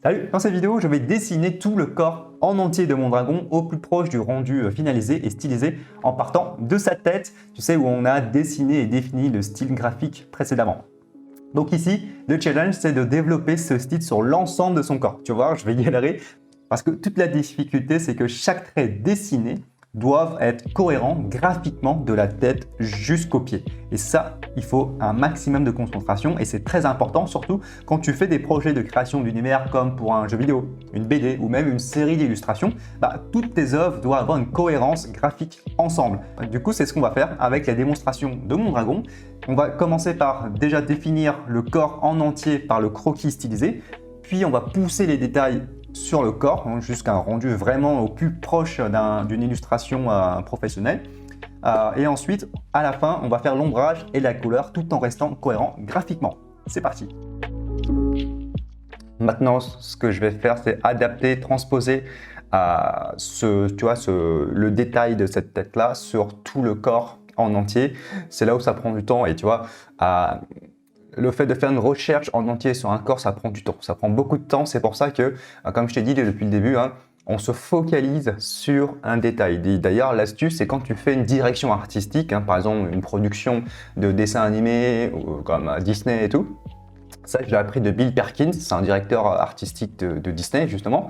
Salut! Dans cette vidéo, je vais dessiner tout le corps en entier de mon dragon au plus proche du rendu finalisé et stylisé en partant de sa tête, tu sais, où on a dessiné et défini le style graphique précédemment. Donc ici, le challenge, c'est de développer ce style sur l'ensemble de son corps. Tu vois, je vais galérer parce que toute la difficulté, c'est que chaque trait dessiné doivent être cohérents graphiquement de la tête jusqu'aux pieds. Et ça, il faut un maximum de concentration et c'est très important, surtout quand tu fais des projets de création d'univers comme pour un jeu vidéo, une BD ou même une série d'illustrations. Toutes tes œuvres doivent avoir une cohérence graphique ensemble. Du coup, c'est ce qu'on va faire avec la démonstration de mon dragon. On va commencer par déjà définir le corps en entier par le croquis stylisé, puis on va pousser les détails sur le corps, jusqu'à un rendu vraiment au plus proche d'une illustration professionnelle. Et ensuite, à la fin, on va faire l'ombrage et la couleur tout en restant cohérent graphiquement. C'est parti! Maintenant, ce que je vais faire, c'est adapter, transposer le détail de cette tête-là sur tout le corps en entier. C'est là où ça prend du temps et tu vois, le fait de faire une recherche en entier sur un corps, ça prend du temps. Ça prend beaucoup de temps. C'est pour ça que, comme je t'ai dit depuis le début, on se focalise sur un détail. D'ailleurs, l'astuce, c'est quand tu fais une direction artistique, par exemple une production de dessin animé comme Disney et tout. Ça, je l'ai appris de Bill Perkins, c'est un directeur artistique de Disney, justement.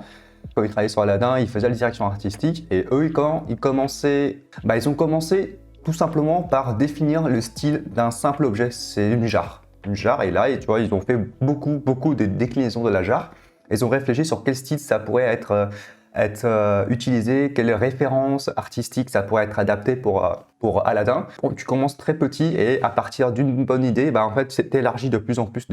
Quand il travaillait sur Aladdin, il faisait la direction artistique. Et eux, quand ils commençaient, ils ont commencé tout simplement par définir le style d'un simple objet. C'est une jarre. Une jarre, et là, tu vois, ils ont fait beaucoup de déclinaisons de la jarre. Ils ont réfléchi sur quel style ça pourrait être utilisé, quelles références artistiques ça pourrait être adapté pour Aladdin. Tu commences très petit et à partir d'une bonne idée, en fait, c'est élargi de plus en plus,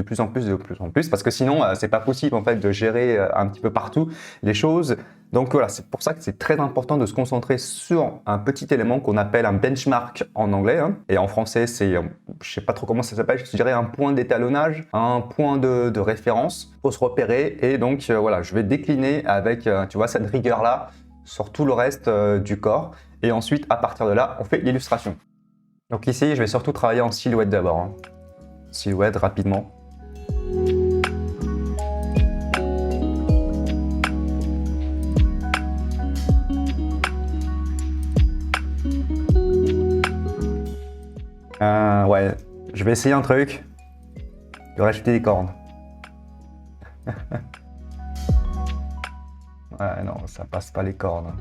parce que sinon, c'est pas possible en fait de gérer un petit peu partout les choses. Donc voilà, c'est pour ça que c'est très important de se concentrer sur un petit élément qu'on appelle un benchmark en anglais. Et en français, c'est, je sais pas trop comment ça s'appelle, je dirais un point d'étalonnage, un point de référence pour se repérer. Et donc voilà, je vais décliner avec, tu vois, cette rigueur-là sur tout le reste du corps. Et ensuite, à partir de là, on fait l'illustration. Donc ici, je vais surtout travailler en silhouette d'abord. Silhouette rapidement. Ouais, je vais essayer un truc, de rajouter des cornes. Ouais, non, ça passe pas les cornes.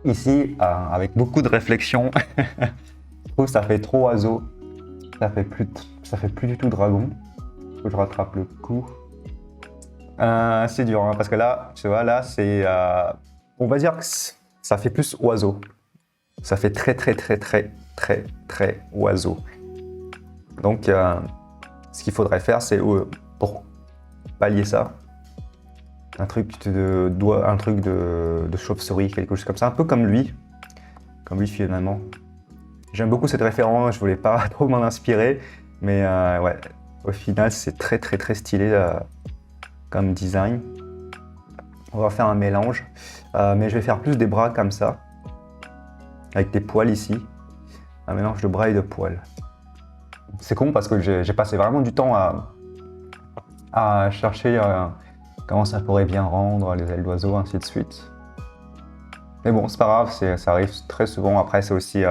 Ici, avec beaucoup de réflexion, je trouve que ça fait trop oiseau. Ça fait plus du tout dragon. Faut que je rattrape le coup. C'est dur, parce que là, tu vois, là, c'est... on va dire que ça fait plus oiseau. Ça fait très oiseau. Donc, ce qu'il faudrait faire, c'est pour pallier ça, un truc de chauve-souris, quelque chose comme ça, un peu comme lui finalement. J'aime beaucoup cette référence, je voulais pas trop m'en inspirer, mais ouais, au final, c'est très stylé comme design. On va faire un mélange, mais je vais faire plus des bras comme ça, avec des poils ici, un mélange de bras et de poils. C'est con parce que j'ai passé vraiment du temps à chercher comment ça pourrait bien rendre les ailes d'oiseau, ainsi de suite. Mais bon, c'est pas grave, ça arrive très souvent. Après, c'est aussi...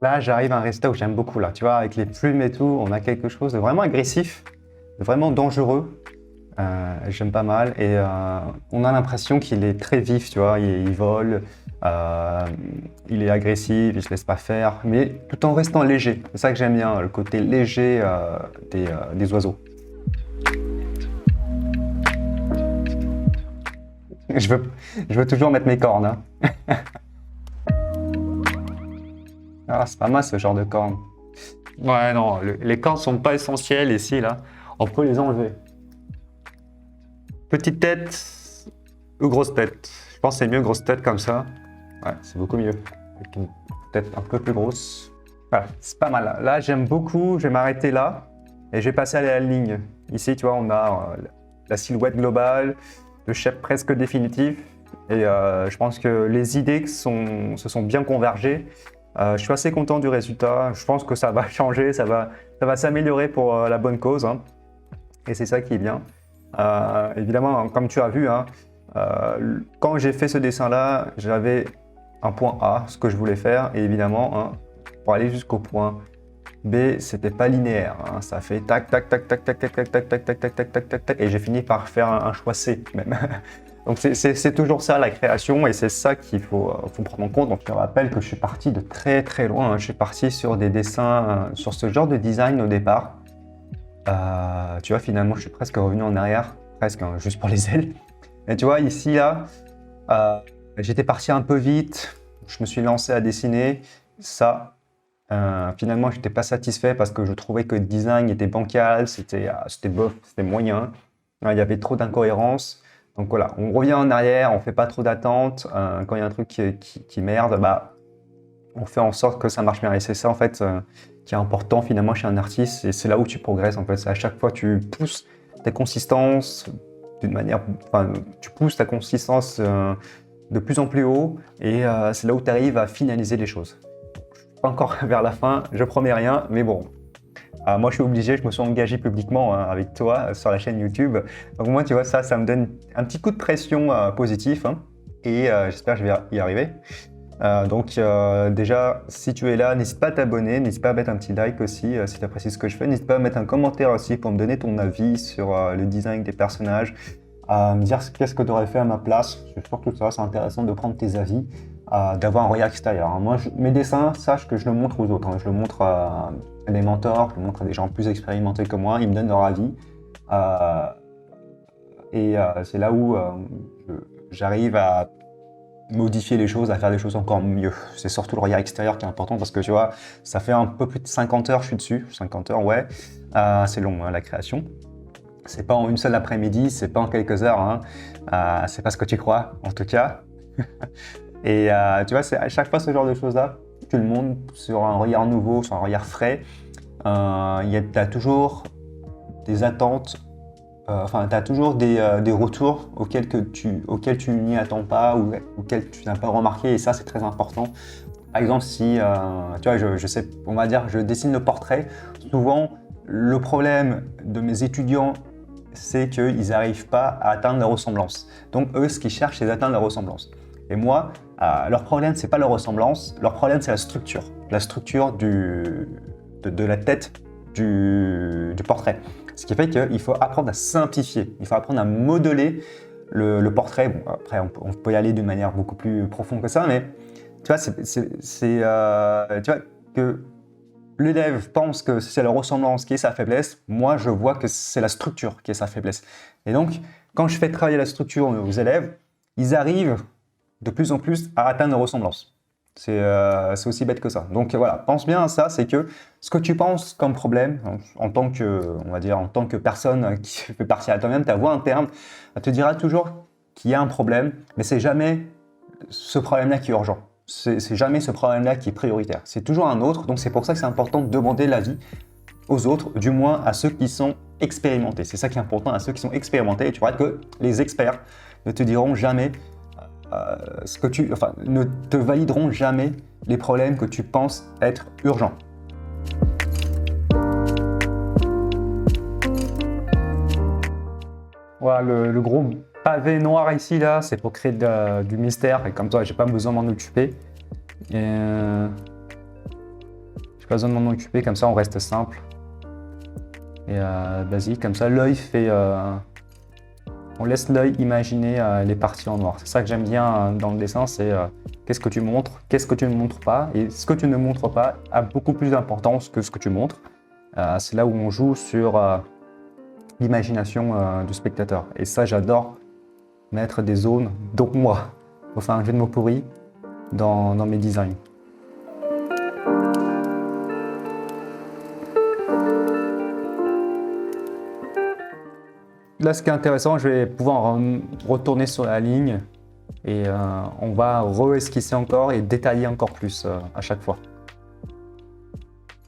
Là, j'arrive à un résultat où j'aime beaucoup, là. Tu vois, avec les plumes et tout, on a quelque chose de vraiment agressif, de vraiment dangereux. J'aime pas mal. Et on a l'impression qu'il est très vif, tu vois. Il vole, il est agressif, il se laisse pas faire, mais tout en restant léger. C'est ça que j'aime bien, le côté léger des oiseaux. Je veux toujours mettre mes cornes. Ah, c'est pas mal ce genre de cornes. Ouais, non, les cornes sont pas essentielles ici, là. On peut les enlever. Petite tête ou grosse tête? Je pense que c'est mieux grosse tête comme ça. Ouais, c'est beaucoup mieux. peut-être un peu plus grosse. Voilà, c'est pas mal. Là, j'aime beaucoup. Je vais m'arrêter là et je vais passer à la ligne. Ici, tu vois, on a la silhouette globale, le shape presque définitif. Et je pense que les idées se sont bien convergées. Je suis assez content du résultat. Je pense que ça va changer, ça va s'améliorer pour la bonne cause. Hein. Et c'est ça qui est bien. Évidemment, comme tu as vu, hein, quand j'ai fait ce dessin-là, j'avais un point A, ce que je voulais faire. Et évidemment, hein, pour aller jusqu'au point B, c'était pas linéaire. Hein. Ça fait tac, tac, tac, tac, tac, tac, tac, tac, tac, tac, tac, tac, tac, tac, tac. Et j'ai fini par faire un choix C même. Donc c'est toujours ça la création et c'est ça qu'il faut prendre en compte. Donc je te rappelle que je suis parti de très très loin. Hein. Je suis parti sur des dessins, sur ce genre de design au départ. Tu vois, finalement, je suis presque revenu en arrière, presque, hein, juste pour les ailes. Et tu vois, ici, là, j'étais parti un peu vite. Je me suis lancé à dessiner ça. Finalement, je n'étais pas satisfait parce que je trouvais que le design était bancal, c'était bof, c'était moyen. Il y avait trop d'incohérences. Donc voilà, on revient en arrière, on ne fait pas trop d'attentes. Quand il y a un truc qui merde, bah, on fait en sorte que ça marche bien. Et c'est ça, en fait, qui est important finalement chez un artiste. Et c'est là où tu progresses, en fait. C'est à chaque fois, tu pousses ta consistance d'une manière... Enfin, tu pousses ta consistance de plus en plus haut. Et c'est là où tu arrives à finaliser les choses. Pas encore vers la fin, je promets rien, mais bon. Moi, je suis obligé, je me suis engagé publiquement hein, avec toi sur la chaîne YouTube. Donc moi, tu vois, ça me donne un petit coup de pression positif. Hein, et j'espère que je vais y arriver. Donc déjà, si tu es là, n'hésite pas à t'abonner, n'hésite pas à mettre un petit like aussi si tu apprécies ce que je fais. N'hésite pas à mettre un commentaire aussi pour me donner ton avis sur le design des personnages, à me dire qu'est-ce que tu aurais fait à ma place. C'est surtout ça, c'est intéressant de prendre tes avis, d'avoir un regard extérieur. Moi, mes dessins, sache que je le montre aux autres. Hein. Je le montre à des mentors, je le montre à des gens plus expérimentés que moi. Ils me donnent leur avis. Et c'est là où j'arrive à modifier les choses, à faire des choses encore mieux. C'est surtout le regard extérieur qui est important parce que tu vois, ça fait un peu plus de 50 heures je suis dessus. 50 heures, ouais. C'est long, hein, la création. C'est pas en une seule après-midi, c'est pas en quelques heures. Hein. C'est pas ce que tu crois, en tout cas. Et tu vois, c'est à chaque fois ce genre de choses-là, tu le montres sur un regard nouveau, sur un regard frais. Tu as toujours des attentes. Enfin, tu as toujours des retours auxquels tu n'y attends pas ou auxquels tu n'as pas remarqué et ça, c'est très important. Par exemple, si, tu vois, je sais, on va dire, je dessine le portrait, souvent, le problème de mes étudiants, c'est qu'ils n'arrivent pas à atteindre la ressemblance. Donc, eux, ce qu'ils cherchent, c'est d'atteindre la ressemblance. Et moi, leur problème, c'est pas la ressemblance, leur problème, c'est la structure de la tête du portrait. Ce qui fait qu'il faut apprendre à simplifier, il faut apprendre à modeler le portrait. Bon, après, on peut y aller d'une manière beaucoup plus profonde que ça, mais tu vois, tu vois que l'élève pense que c'est la ressemblance qui est sa faiblesse. Moi, je vois que c'est la structure qui est sa faiblesse. Et donc, quand je fais travailler la structure aux élèves, ils arrivent de plus en plus à atteindre la ressemblance. C'est aussi bête que ça. Donc voilà, pense bien à ça, c'est que ce que tu penses comme problème, en tant que personne qui fait partie à toi-même, ta voix interne, elle te dira toujours qu'il y a un problème, mais c'est jamais ce problème-là qui est urgent. C'est jamais ce problème-là qui est prioritaire. C'est toujours un autre, donc c'est pour ça que c'est important de demander l'avis aux autres, du moins à ceux qui sont expérimentés. C'est ça qui est important, à ceux qui sont expérimentés. Et tu verras que les experts ne te diront jamais ne te valideront jamais les problèmes que tu penses être urgents. Voilà, le gros pavé noir ici, là, c'est pour créer du mystère et comme ça, j'ai pas besoin de m'en occuper. J'ai pas besoin de m'en occuper, comme ça, on reste simple et basique. Comme ça, l'œil fait... on laisse l'œil imaginer les parties en noir. C'est ça que j'aime bien dans le dessin, c'est qu'est-ce que tu montres, qu'est-ce que tu ne montres pas. Et ce que tu ne montres pas a beaucoup plus d'importance que ce que tu montres. C'est là où on joue sur l'imagination du spectateur. Et ça, j'adore mettre des zones, donc moi, pour faire un jeu de mots pourri dans mes designs. Là, ce qui est intéressant, je vais pouvoir retourner sur la ligne Et on va re-esquisser encore et détailler encore plus à chaque fois.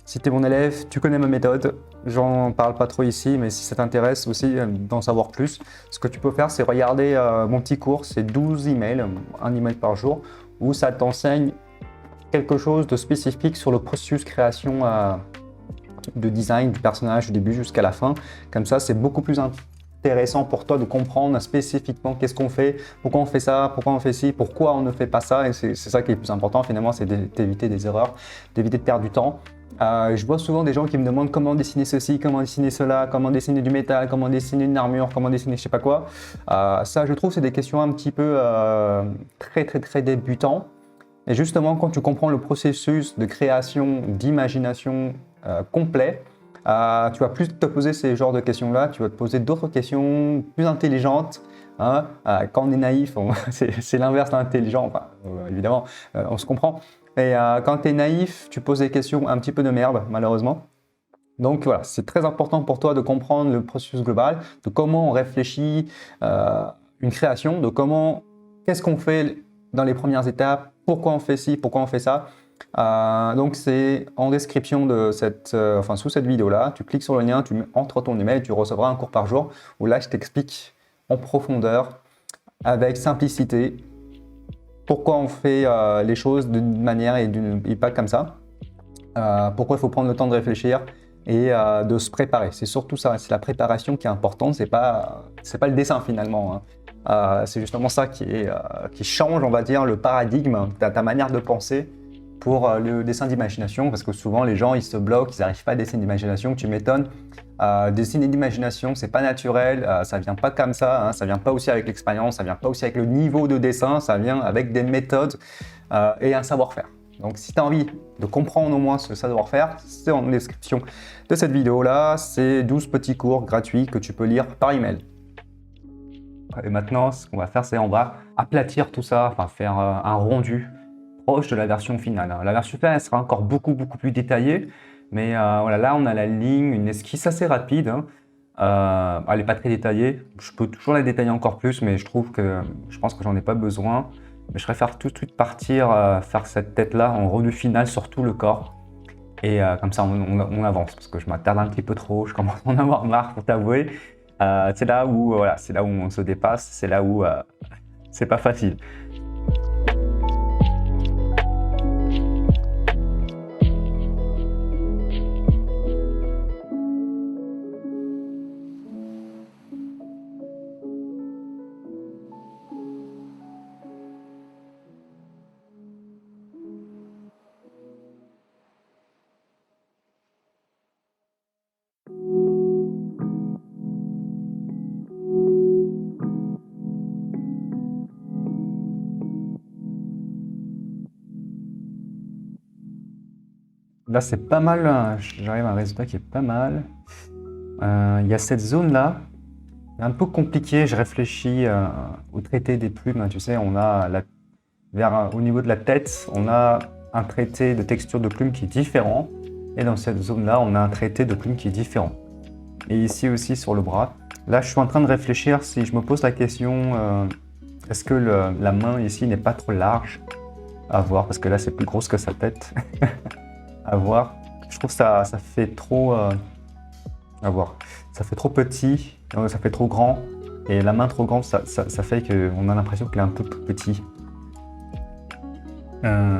Si tu es mon élève, tu connais ma méthode. J'en parle pas trop ici, mais si ça t'intéresse aussi d'en savoir plus, ce que tu peux faire, c'est regarder mon petit cours, c'est 12 emails, un email par jour, où ça t'enseigne quelque chose de spécifique sur le processus création de design du personnage du début jusqu'à la fin. Comme ça, c'est beaucoup plus intéressant pour toi de comprendre spécifiquement qu'est-ce qu'on fait, pourquoi on fait ça, pourquoi on fait ci, pourquoi on ne fait pas ça. Et c'est ça qui est le plus important finalement, c'est d'éviter des erreurs, d'éviter de perdre du temps. Je vois souvent des gens qui me demandent comment dessiner ceci, comment dessiner cela, comment dessiner du métal, comment dessiner une armure, comment dessiner je sais pas quoi. Ça, je trouve, c'est des questions un petit peu très débutants. Et justement, quand tu comprends le processus de création, d'imagination complet, tu vas plus te poser ces genres de questions-là, tu vas te poser d'autres questions plus intelligentes. Hein. Quand on est naïf, c'est l'inverse d'intelligent, enfin, évidemment, on se comprend. Et quand tu es naïf, tu poses des questions un petit peu de merde, malheureusement. Donc voilà, c'est très important pour toi de comprendre le processus global, de comment on réfléchit une création, de qu'est-ce qu'on fait dans les premières étapes, pourquoi on fait ci, pourquoi on fait ça. Donc c'est en description de sous cette vidéo-là, tu cliques sur le lien, tu entres ton email, tu recevras un cours par jour où là je t'explique en profondeur, avec simplicité, pourquoi on fait les choses d'une manière et pas comme ça. Pourquoi il faut prendre le temps de réfléchir et de se préparer. C'est surtout ça, c'est la préparation qui est importante, c'est pas le dessin finalement. Hein. C'est justement ça qui change, on va dire, le paradigme, ta manière de penser pour le dessin d'imagination, parce que souvent les gens ils se bloquent, ils n'arrivent pas à dessiner d'imagination, tu m'étonnes. Dessiner d'imagination, c'est pas naturel, ça vient pas comme ça, hein, ça vient pas aussi avec l'expérience, ça vient pas aussi avec le niveau de dessin, ça vient avec des méthodes et un savoir-faire. Donc si tu as envie de comprendre au moins ce savoir-faire, c'est en description de cette vidéo-là, c'est 12 petits cours gratuits que tu peux lire par email. Et maintenant, ce qu'on va faire, c'est on va aplatir tout ça, enfin faire un rendu proche de la version finale. La version finale, elle sera encore beaucoup plus détaillée, mais voilà, là on a la ligne, une esquisse assez rapide. Hein. Elle n'est pas très détaillée, je peux toujours la détailler encore plus, mais je pense que j'en ai pas besoin. Mais je préfère tout de suite partir faire cette tête-là en rendu final sur tout le corps. Et comme ça, on avance, parce que je m'attarde un petit peu trop, je commence à en avoir marre pour t'avouer. C'est là où on se dépasse, c'est là où c'est pas facile. Là, c'est pas mal, j'arrive à un résultat qui est pas mal. Il y a cette zone-là, un peu compliquée, je réfléchis au traité des plumes. Tu sais, on a au niveau de la tête, on a un traité de texture de plume qui est différent. Et dans cette zone-là, on a un traité de plume qui est différent. Et ici aussi sur le bras. Là, je suis en train de réfléchir si je me pose la question, est-ce que la main ici n'est pas trop large? À voir, parce que là, c'est plus grosse que sa tête. À voir. Je trouve que ça fait trop... à voir. Ça fait trop petit, ça fait trop grand. Et la main trop grande, ça fait qu'on a l'impression qu'elle est un peu plus petit. À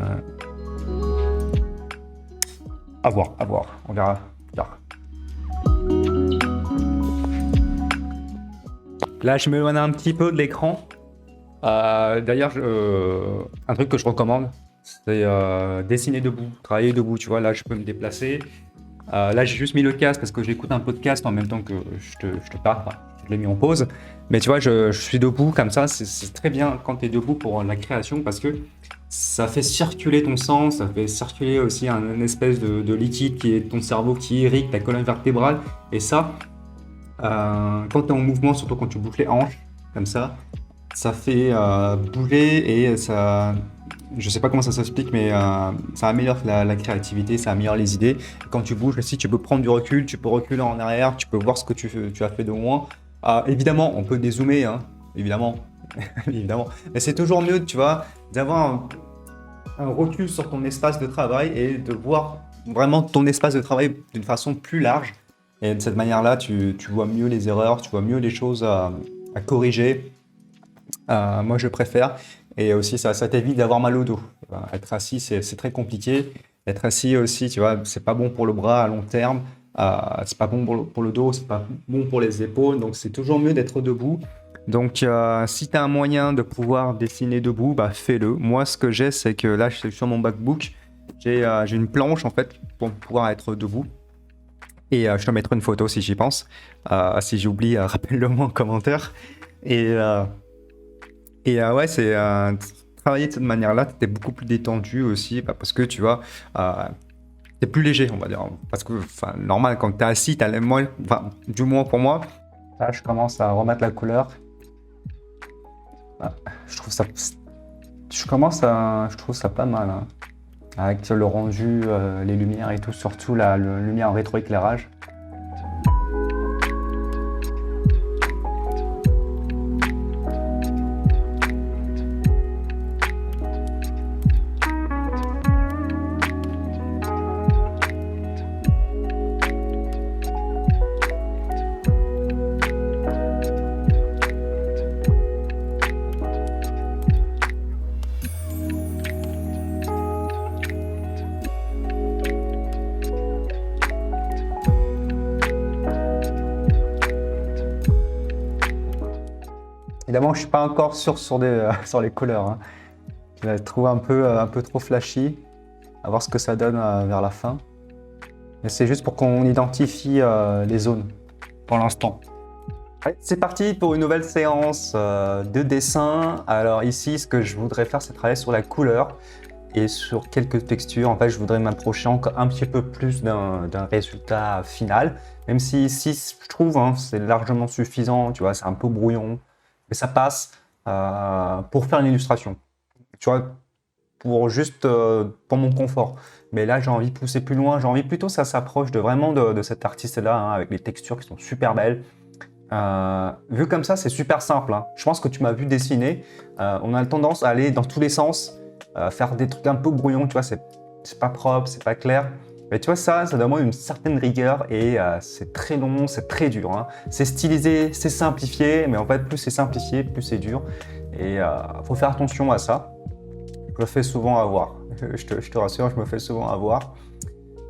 voir. On verra plus tard. Là, je m'éloigne un petit peu de l'écran. D'ailleurs, un truc que je recommande, c'est dessiner debout, travailler debout. Tu vois, là, je peux me déplacer. Là, j'ai juste mis le casque parce que j'écoute un podcast en même temps que je te parle. Enfin, je l'ai mis en pause. Mais tu vois, je suis debout comme ça. C'est très bien quand tu es debout pour la création parce que ça fait circuler ton sang, ça fait circuler aussi une espèce de liquide qui est ton cerveau qui irrigue ta colonne vertébrale. Et ça, quand tu es en mouvement, surtout quand tu bouges les hanches, comme ça fait bouger et ça... Je sais pas comment ça s'explique, mais ça améliore la créativité, ça améliore les idées. Et quand tu bouges aussi, tu peux prendre du recul, tu peux reculer en arrière, tu peux voir ce que tu as fait de loin. Évidemment, on peut dézoomer, hein, évidemment. évidemment. Mais c'est toujours mieux, tu vois, d'avoir un recul sur ton espace de travail et de voir vraiment ton espace de travail d'une façon plus large. Et de cette manière-là, tu vois mieux les erreurs, tu vois mieux les choses à corriger. Moi, je préfère. Et aussi, ça t'évite d'avoir mal au dos. Être assis, c'est très compliqué. Être assis aussi, tu vois, c'est pas bon pour le bras à long terme. C'est pas bon pour le dos, c'est pas bon pour les épaules. Donc, c'est toujours mieux d'être debout. Donc, si tu as un moyen de pouvoir dessiner debout, bah, fais-le. Moi, ce que j'ai, c'est que là, je suis sur mon MacBook. J'ai une planche, en fait, pour pouvoir être debout. Et je te mettrai une photo si j'y pense. Si j'oublie, rappelle-le moi en commentaire. Et, euh, ouais, c'est travailler de cette manière-là, tu es beaucoup plus détendu aussi, bah, parce que tu vois, tu es plus léger, on va dire. Parce que, enfin, normal, quand tu es assis, tu as les moins, enfin, du moins pour moi, là, je commence à remettre la couleur. Ah, je trouve ça, je trouve ça pas mal, hein. Avec le rendu, les lumières et tout, surtout la lumière en rétroéclairage. Évidemment, je suis pas encore sûr sur, sur les couleurs, hein. Je la trouve un peu trop flashy. À voir ce que ça donne vers la fin. Mais c'est juste pour qu'on identifie les zones pour l'instant. Ouais, c'est parti pour une nouvelle séance de dessin. Alors ici, ce que je voudrais faire, c'est travailler sur la couleur et sur quelques textures. En fait, je voudrais m'approcher encore un petit peu plus d'un résultat final. Même si ici, je trouve, hein, c'est largement suffisant. Tu vois, c'est un peu brouillon. Mais ça passe pour faire une illustration. Tu vois, pour juste pour mon confort. Mais là, j'ai envie de pousser plus loin. J'ai envie plutôt ça s'approche de vraiment de cet artiste-là, hein, avec les textures qui sont super belles. Vu comme ça, c'est super simple, hein. Je pense que tu m'as vu dessiner. On a tendance à aller dans tous les sens, faire des trucs un peu brouillons. Tu vois, c'est pas propre, c'est pas clair. Mais tu vois, ça demande une certaine rigueur et c'est très long, c'est très dur, hein. C'est stylisé, c'est simplifié, mais en fait, plus c'est simplifié, plus c'est dur. Et faut faire attention à ça. Je me fais souvent avoir. Je te rassure, je me fais souvent avoir.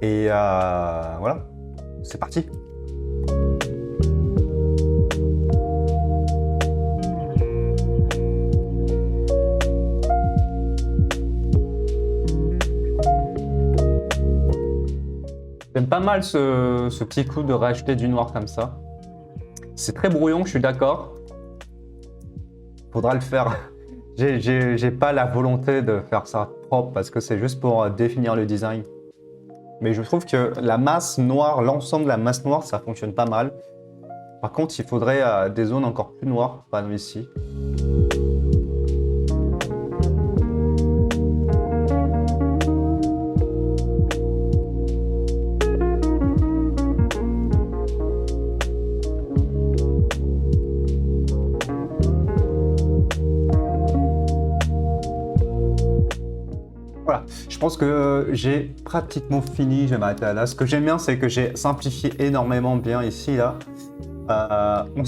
Et voilà, c'est parti. J'aime pas mal ce petit coup de rajouter du noir comme ça. C'est très brouillon, je suis d'accord. Faudra le faire. J'ai pas la volonté de faire ça propre parce que c'est juste pour définir le design. Mais je trouve que la masse noire, l'ensemble de la masse noire, ça fonctionne pas mal. Par contre, il faudrait des zones encore plus noires, par exemple ici. Voilà, je pense que j'ai pratiquement fini, je vais m'arrêter là. Ce que j'aime bien, c'est que j'ai simplifié énormément bien ici, là.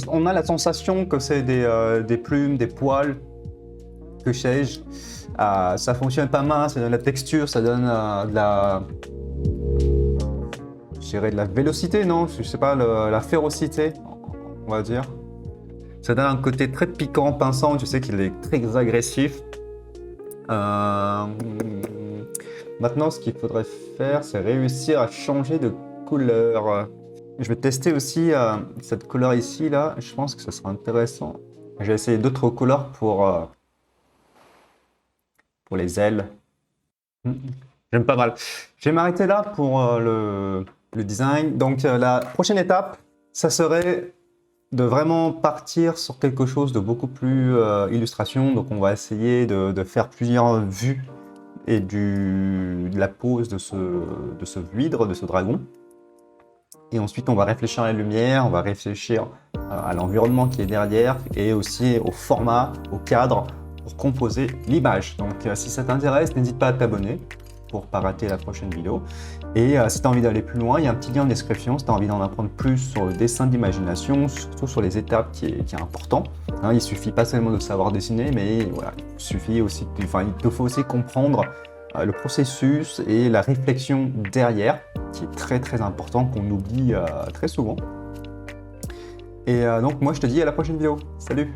On a la sensation que c'est des plumes, des poils, que sais-je. Ça fonctionne pas mal, ça donne de la texture, ça donne je dirais de la vélocité, non? Je sais pas, la férocité, on va dire. Ça donne un côté très piquant, pinçant, je sais qu'il est très agressif. Maintenant, ce qu'il faudrait faire, c'est réussir à changer de couleur. Je vais tester aussi cette couleur ici, là. Je pense que ça sera intéressant. Je vais essayer d'autres couleurs pour les ailes. J'aime pas mal. Je vais m'arrêter là pour le design. Donc, la prochaine étape, ça serait de vraiment partir sur quelque chose de beaucoup plus illustration. Donc, on va essayer de faire plusieurs vues et de la pose de ce vhuître, de ce dragon. Et ensuite, on va réfléchir à la lumière, on va réfléchir à l'environnement qui est derrière et aussi au format, au cadre pour composer l'image. Donc si ça t'intéresse, n'hésite pas à t'abonner pour ne pas rater la prochaine vidéo. Et si tu as envie d'aller plus loin, il y a un petit lien en description si tu as envie d'en apprendre plus sur le dessin d'imagination, surtout sur les étapes qui est important. Hein, il suffit pas seulement de savoir dessiner, mais voilà, il te faut aussi comprendre le processus et la réflexion derrière, qui est très très important, qu'on oublie très souvent. Et donc moi je te dis à la prochaine vidéo. Salut!